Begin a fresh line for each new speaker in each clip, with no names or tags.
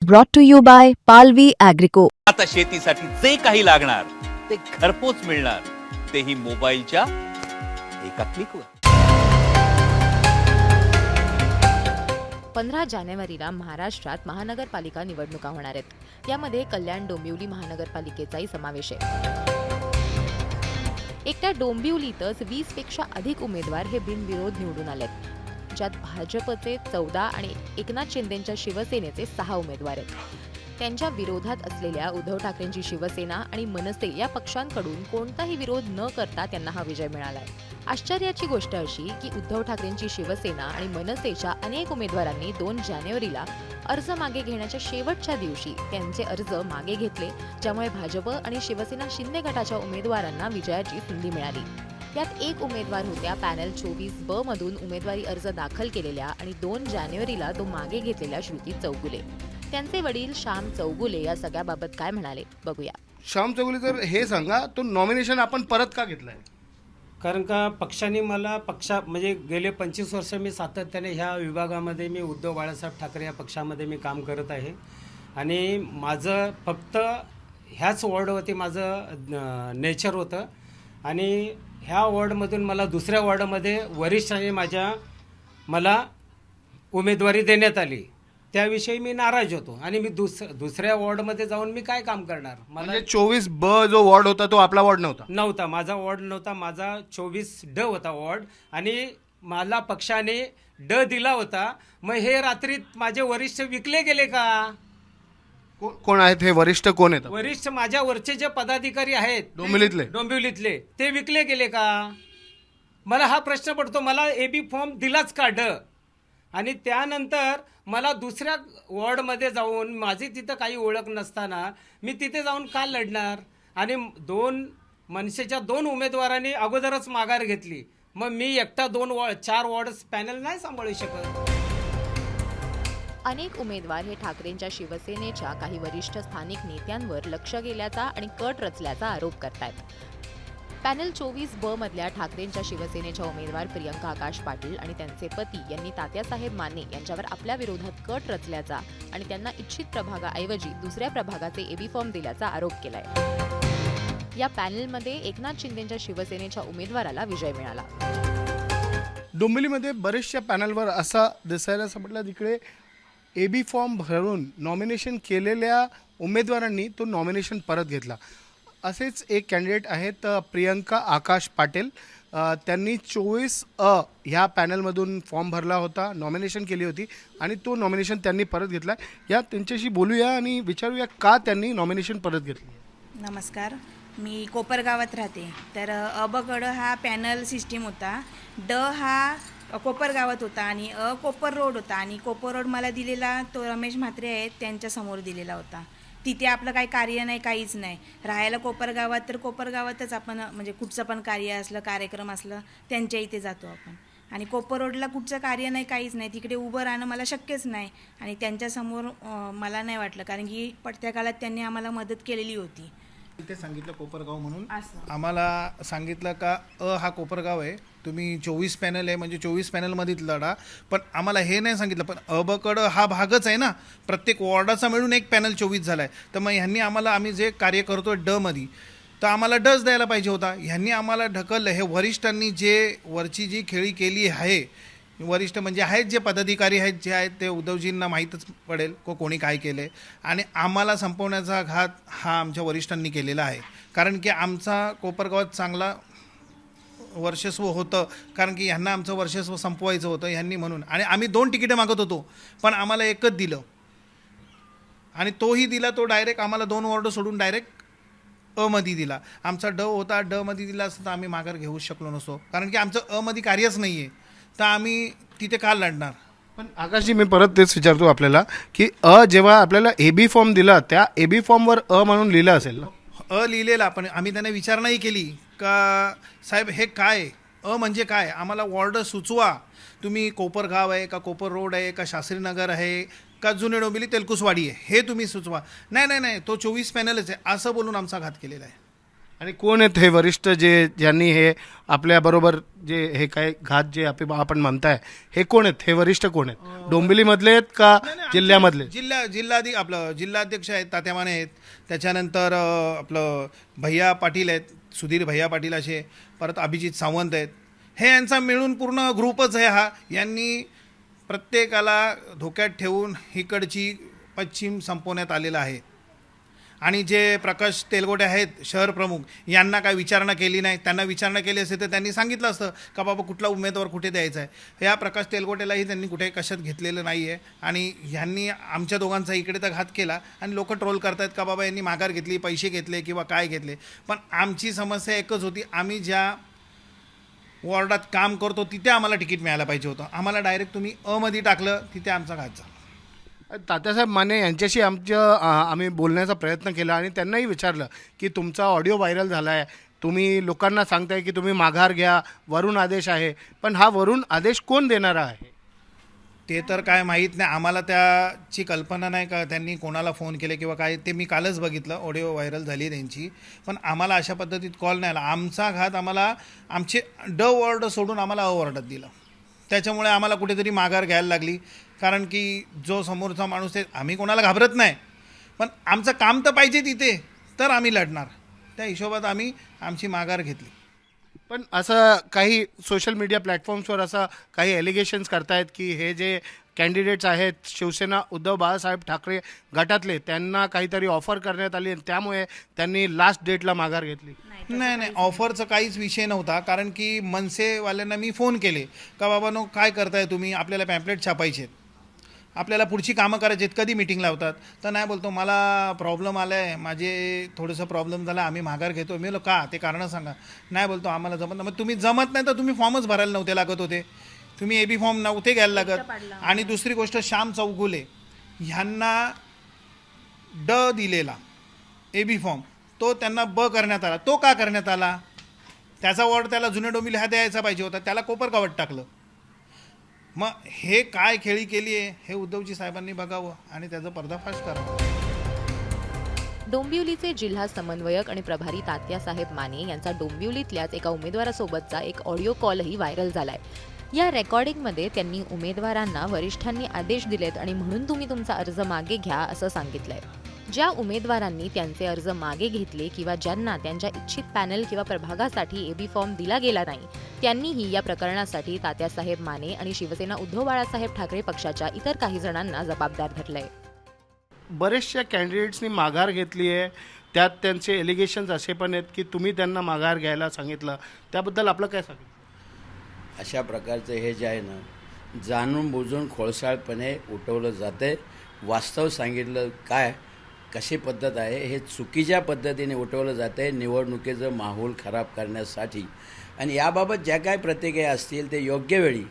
brought to you by Palvi Agrico.
आता शेतीसाठी जे काही लागणार ते घरपोच मिळणार, तेही मोबाईलच्या एका क्लिकवर.
15 जानेवारीला महाराष्ट्रात महानगरपालिका निवडणुका होणार आहेत. यामध्ये कल्याण डोंबिवली महानगरपालिकेचाही समावेश आहे. एकट्या डोंबिवलीतच 20 पेक्षा अधिक उमेदवार हे बिनविरोध निवडून आलेत, ज्यात भाजपचे 14 आणि एकनाथ शिंदेंच्या शिवसेनेचे 6 उमेदवार आहेत. त्यांच्या विरोधात असलेल्या उद्धव ठाकरेंची शिवसेना आणि मनसे या पक्षांकडून कोणताही विरोध न करता त्यांना हा विजय मिळाला आहे. आश्चर्याची गोष्ट अशी की उद्धव ठाकरेंची शिवसेना आणि मनसेच्या अनेक उमेदवारांनी 2 जानेवारीला अर्ज मागे घेण्याच्या शेवटच्या दिवशी त्यांचे अर्ज मागे घेतले, ज्यामुळे भाजप आणि शिवसेना शिंदे गटाच्या उमेदवारांना विजयाची संधी मिळाली. यात एक उमेदवार होत्या पॅनल 24 ब मधून उमेदवारी अर्ज दाखल केलेल्या आणि 2 जानेवारीला तो मागे घेतलेल्या श्रुती चौगुले. त्यांचे वडील श्याम चौगुले या सगळ्याबाबत काय म्हणाले बघूया.
श्याम चौगुले, तर हे सांगा, तो नॉमिनेशन आपण परत का घेतलाय?
कारण का पक्षाने मला म्हणजे गेले 25 वर्ष मी सातत्याने ह्या विभागामध्ये मी उद्धव बाळासाहेब ठाकरे या पक्षामध्ये मी काम करत आहे आणि माझं फक्त ह्याच वॉर्डवरती माझं नेचर होतं आणि ह्या वॉर्डमधून मला दुसऱ्या वॉर्डमध्ये वरिष्ठांनी मला उमेदवारी देण्यात आली. त्याविषयी मी नाराज होतो आणि मी दुसऱ्या वॉर्डमध्ये जाऊन मी काय काम करणार. मला
म्हणजे 24 ब जो वॉर्ड होता तो आपला वॉर्ड
नव्हता, माझा वॉर्ड नव्हता, माझा 24 ड होता वॉर्ड आणि मला पक्षाने ड दिला होता. मग हे रात्रीत माझे वरिष्ठ विकले गेले का?
कोण आहेत हे वरिष्ठ? कोण आहेत
वरिष्ठ? माझ्या वरचे जे पदाधिकारी आहेत डोंबिवलीतले ते विकले गेले का? मला हा प्रश्न पडतो. मला एबी फॉर्म दिलाच का ड? आणि त्यानंतर मला दुसऱ्या वॉर्डमध्ये जाऊन माझी तिथं काही ओळख नसताना मी तिथे जाऊन का लढणार? आणि मनसेच्या 2 उमेदवारांनी अगोदरच माघार घेतली. मग मी एकटा 4 वॉर्ड पॅनल नाही सांभाळू शकत.
अनेक उमेदवार हे ठाकरेंच्या शिवसेनेच्या काही वरिष्ठ स्थानिक नेत्यांवर लक्ष गेल्याचा आणि कट रचल्याचा आरोप करतायत. पॅनल 24 ब मधल्या ठाकरेंच्या शिवसेनेच्या उमेदवार प्रियंका आकाश पाटील आणि त्यांचे पती यांनी तात्यासाहेब माने यांच्यावर आपल्या विरोधात कट रचल्याचा आणि त्यांना इच्छित प्रभागाऐवजी दुसऱ्या प्रभागाचे एबी फॉर्म दिल्याचा आरोप केलाय. या पॅनलमध्ये एकनाथ शिंदेंच्या शिवसेनेच्या उमेदवाराला विजय मिळाला.
डोंबिवलीमध्ये बरेचशा पॅनलवर असा दिसायला सापडला तिकडे एबी फॉर्म भरून नॉमिनेशन केलेल्या उमेदवारांनी तो नॉमिनेशन परत घेतला. असेच एक कॅन्डिडेट आहेत प्रियंका आकाश पाटील. त्यांनी 24 अ ह्या पॅनलमधून फॉर्म भरला होता, नॉमिनेशन केली होती आणि तो नॉमिनेशन त्यांनी परत घेतला. या त्यांच्याशी बोलूया आणि विचारूया का त्यांनी नॉमिनेशन परत घेतली.
नमस्कार, मी कोपरगावात राहते. तर अ ब ड हा पॅनल सिस्टीम होता, ड हा कोपरगावात होता आणि अ कोपर रोड होता आणि कोपर रोड मला दिलेला तो रमेश म्हात्रे आहेत त्यांच्यासमोर दिलेला होता. तिथे आपलं काही कार्य नाही, काहीच नाही. राहायला कोपरगावात, तर कोपरगावातच आपण म्हणजे कुठचं पण कार्य असलं, कार्यक्रम असलं त्यांच्या इथे जातो आपण. आणि कोपर रोडला कुठचं कार्य नाही, काहीच नाही. तिकडे उभं राहणं मला शक्यच नाही आणि त्यांच्यासमोर मला नाही वाटलं, कारण की पडत्या काळात त्यांनी आम्हाला मदत केलेली होती.
ते सांगितलं कोपरगाव म्हणून आम्हाला सांगितलं का हा कोपरगाव आहे, तुम्ही 24 पॅनल आहे म्हणजे 24 पॅनलमध्येच लढा. पण आम्हाला हे नाही सांगितलं, पण ब हा भागच आहे ना, प्रत्येक वॉर्डाचा मिळून एक पॅनल 24 झाला आहे. तर मग ह्यांनी आम्ही जे कार्य करतो ड मध्ये, तर आम्हाला डच द्यायला पाहिजे होता. ह्यांनी आम्हाला ढकललं. हे वरिष्ठांनी जे वरची जी खेळी केली आहे, वरिष्ठ म्हणजे आहेत जे पदाधिकारी आहेत जे आहेत ते उद्धवजींना माहीतच पडेल कोणी काय केलं आहे आणि आम्हाला संपवण्याचा घात हा आमच्या वरिष्ठांनी केलेला आहे. कारण की आमचा कोपरगावात चांगला वर्चस्व होतं, कारण की ह्यांना आमचं वर्चस्व संपवायचं होतं ह्यांनी म्हणून. आणि आम्ही 2 तिकीटं मागत होतो, पण आम्हाला एकच दिलं आणि तोही दिला तो डायरेक्ट आम्हाला 2 वॉर्ड सोडून डायरेक्ट अमध्ये दिला. आमचा ड होता, ड मध्ये दिला असतं तर आम्ही माघार घेऊ शकलो नसतो, कारण की आमचं अमध्ये कार्यच नाही आहे. तर आम्ही तिथे का लढणार?
पण आकाशजी, मी परत तेच विचारतो आपल्याला की जेव्हा आपल्याला एबी फॉर्म दिला, त्या एबी फॉर्मवर म्हणून लिहिलं असेल ना?
लिहिलेला, पण आम्ही त्यांना विचारणाही केली का साहेब हे काय म्हणजे काय, आम्हाला वॉर्ड सुचवा. तुम्ही कोपरगाव आहे का कोपर रोड आहे का शास्त्रीनगर आहे का जुने डोंबिवली तेलकुसवाडी आहे, हे तुम्ही सुचवा. नाही, तो 24 पॅनलच आहे असं बोलून आमचा घात केलेला आहे.
आणि कोण आहेत हे वरिष्ठ ज्यांनी हे आपल्याबरोबर जे हे काय घात जे आपण म्हणताय, हे कोण आहेत? हे वरिष्ठ कोण आहेत? डोंबिवलीमधले आहेत का जिल्ह्यामधले?
आपलं जिल्हाध्यक्ष आहेत, तात्या माने आहेत, त्याच्यानंतर आपलं भैया पाटील आहेत, सुधीर भैया पाटील असे, परत अभिजित सावंत आहेत. हे यांचा मिळून पूर्ण ग्रुपच आहे हा. यांनी प्रत्येकाला धोक्यात ठेवून इकडची पश्चिम संपवण्यात आलेला आहे. आणि जे प्रकाश तेलगोटे आहेत शहर प्रमुख, यांना काय विचारणा केली नाही. त्यांना विचारणा केली असते तर त्यांनी सांगितलं असतं का बाबा कुठला उमेदवार कुठे द्यायचा आहे. या प्रकाश तेलगोटेलाही त्यांनी कुठे कशात घेतलेलं नाही आहे. आणि ह्यांनी आमच्या दोघांचा इकडे तर घात केला आणि लोक ट्रोल करतायत का बाबा यांनी माघार घेतली, पैसे घेतले किंवा काय घेतले. पण आमची समस्या एकच होती, आम्ही ज्या वॉर्डात काम करतो तिथे आम्हाला तिकीट मिळायला पाहिजे होतं. आम्हाला डायरेक्ट तुम्ही मध्ये टाकलं, तिथे आमचा घात झाला.
तात्यासाहेब माने यांच्याशी आम्ही बोलण्याचा प्रयत्न केला आणि त्यांनाही विचारलं की तुमचा ऑडिओ व्हायरल झाला आहे, तुम्ही लोकांना सांगताय की तुम्ही माघार घ्या, वरून आदेश आहे, पण हा वरून आदेश कोण देणारा आहे
ते तर काय माहीत नाही. आम्हाला त्याची कल्पना नाही का त्यांनी कोणाला फोन केले किंवा काय. ते मी कालच बघितलं, ऑडिओ व्हायरल झाली त्यांची. पण आम्हाला अशा पद्धतीत कॉल नाही आला. आमचा घात आम्हाला आमचे वॉर्ड सोडून आम्हाला वॉर्डात दिलं. त्याच्यामुळे आम्हाला कुठेतरी माघार घ्यायला लागली. कारण की जो समोरचा माणूस आहे, आम्ही कोणाला घाबरत नाही, पण आमचं काम तर पाहिजे तिथे, तर आम्ही लढणार. त्या हिशोबात आम्ही आमची माघार घेतली.
पण असं काही सोशल मीडिया प्लॅटफॉर्म्सवर असं काही एलिगेशन्स करतायत की हे जे कॅन्डिडेट्स आहेत शिवसेना उद्धव बाळासाहेब ठाकरे गटातले, त्यांना काहीतरी ऑफर करण्यात आली आणि त्यामुळे त्यांनी लास्ट डेटला माघार घेतली.
नाही, ऑफरचा काहीच विषय नव्हता. कारण की मनसेवाल्यांना मी फोन केले का बाबांनो काय करताय तुम्ही, आपल्याला पॅम्पलेट छापायचे आहेत, आपल्याला पुढची कामं करायची आहेत, कधी मीटिंग लावतात. तर नाही बोलतो मला प्रॉब्लेम आला आहे, माझे थोडंसं प्रॉब्लेम झाला, आम्ही माघार घेतो. मी बोललो का, ते कारणं सांगा. नाही बोलतो आम्हाला जमत नाही. मग तुम्ही जमत नाही तर तुम्ही फॉर्मच भरायला नव्हते लागत होते, तुम्ही AB फॉर्म नव्हते घ्यायला लागत. आणि दुसरी गोष्ट, श्याम चौगुले ह्यांना दिलेला AB फॉर्म, तो त्यांना करण्यात आला. तो का करण्यात आला? त्याचा वॉर्ड त्याला जुने डोंबिवली हा द्यायचा पाहिजे होता, त्याला कोपरगावात टाकलं. मग हे काय खेळी केली आहे हे उद्धवजी साहेबांनी बघावं आणि त्याचा पर्दाफाश करावा.
डोंबिवलीचे जिल्हा समन्वयक आणि प्रभारी तात्यासाहेब माने यांचा डोंबिवलीतल्याच एका उमेदवारासोबतचा एक ऑडिओ कॉलही व्हायरल झालाय. या रेकॉर्डिंगमध्ये त्यांनी उमेदवारांना वरिष्ठांनी आदेश दिलेत आणि म्हणून तुम्ही तुमचा अर्ज मागे घ्या असं सांगितलंय. ज्या उमेदवारांनी त्यांचे अर्ज मागे घेतले किंवा ज्यांना त्यांच्या इच्छित पॅनल किंवा प्रभागासाठी AB फॉर्म दिला गेला नाही, त्यांनीही या प्रकरणासाठी तात्यासाहेब माने आणि शिवसेना उद्धव बाळासाहेब ठाकरे पक्षाच्या इतर काही जणांना जबाबदार धरलंय.
बरेचशा कॅन्डिडेट्सनी माघार घेतली आहे, त्यात त्यांचे एलिगेशन्स असे पण आहेत की तुम्ही त्यांना माघार घ्यायला सांगितलं, त्याबद्दल आपलं काय सांगितलं?
अशा प्रकारचं हे जे आहे ना, जाणून बुजून खोळसाळपणे उठवलं जाते. वास्तव सांगितलं काय कशी पद्धत आहे, हे चुकीच्या पद्धतीने उठवलं जातं आहे निवडणुकीचं माहोल खराब करण्यासाठी. आणि याबाबत ज्या काही प्रतिक्रिया असतील ते योग्य वेळी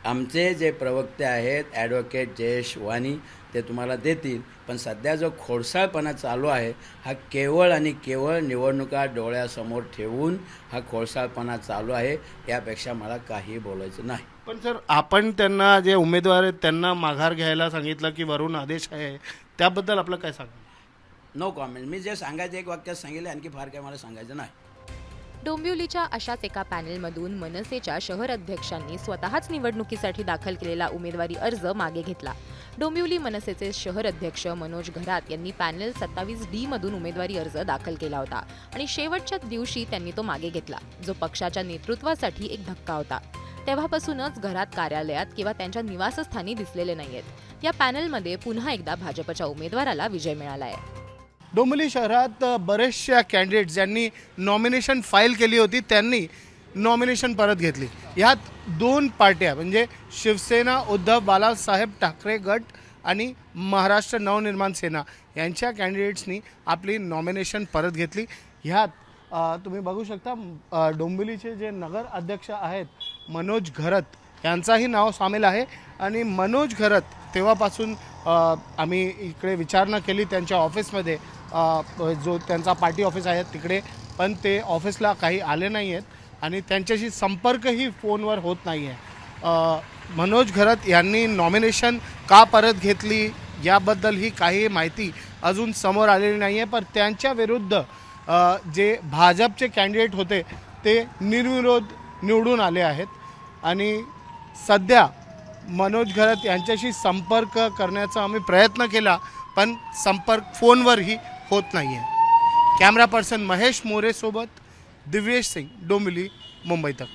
आमचे जे प्रवक्ते आहेत ॲडव्होकेट जयेश वाणी ते तुम्हाला देतील. पण सध्या जो खोडसाळपणा चालू आहे हा केवळ आणि केवळ निवडणुका डोळ्यासमोर ठेवून हा खोडसाळपणा चालू आहे. यापेक्षा मला काही बोलायचं नाही.
पण सर, आपण त्यांना जे उमेदवार आहेत त्यांना माघार घ्यायला सांगितलं की वरून आदेश आहे, त्याबद्दल आपलं काय सांगा?
No comment. मी जे सांगायचं एक वाक्यात सांगितलं, आणखी फार काय मला सांगायचं नाही.
डोंबिवलीच्या अशाच एका पॅनेलमधून मनसेच्या शहर अध्यक्षांनी स्वतःच निवडणुकीसाठी दाखल केलेला उमेदवारी अर्ज मागे घेतला. डोंबिवली मनसेचे शहर अध्यक्ष मनोज घरात यांनी पॅनेल 27D मधून उमेदवारी अर्ज दाखल केला होता आणि शेवटच्या दिवशी त्यांनी तो मागे घेतला, जो पक्षाच्या नेतृत्वासाठी एक धक्का होता. तेव्हापासूनच घरात कार्यालयात किंवा त्यांच्या निवासस्थानी दिसलेले नाहीयेत. या पॅनेलमध्ये पुन्हा एकदा भाजपच्या उमेदवाराला विजय मिळाला आहे.
डोंबिवली शहरात बरेचशा कॅन्डिडेट्स ज्यांनी नॉमिनेशन फाईल केली होती त्यांनी नॉमिनेशन परत घेतली. यात दोन पार्ट्या म्हणजे शिवसेना उद्धव बाळासाहेब ठाकरे गट आणि महाराष्ट्र नवनिर्माण सेना यांच्या कॅन्डिडेट्सनी आपली नॉमिनेशन परत घेतली. ह्यात तुम्ही बघू शकता डोंबिवलीचे जे नगर अध्यक्ष आहेत मनोज घरत यांचाही नाव सामील आहे. आणि मनोज घरत तेव्हापासून आम्ही इकडे विचारणा केली त्यांच्या ऑफिसमध्ये, जो त्यांचा पार्टी ऑफिस आहे तिकडे, पण ते ऑफिसला काही आले नाही आहेत आणि त्यांच्याशी संपर्कही फोनवर होत नाही आहे. मनोज घरत यांनी नॉमिनेशन का परत घेतली याबद्दल ही काही माहिती अजून समोर आलेली नाही आहे. पण त्यांच्या विरुद्ध जे भाजपचे कॅन्डिडेट होते ते निर्विरोध निवडून आले आहेत आणि सध्या मनोज घरत यांच्याशी संपर्क करण्याचा आम्ही प्रयत्न केला, पण संपर्क फोनवरही होत नाही आहे. कॅमेरा पर्सन महेश मोरेसोबत दिव्येश सिंग, डोंबिवली, मुंबई तक.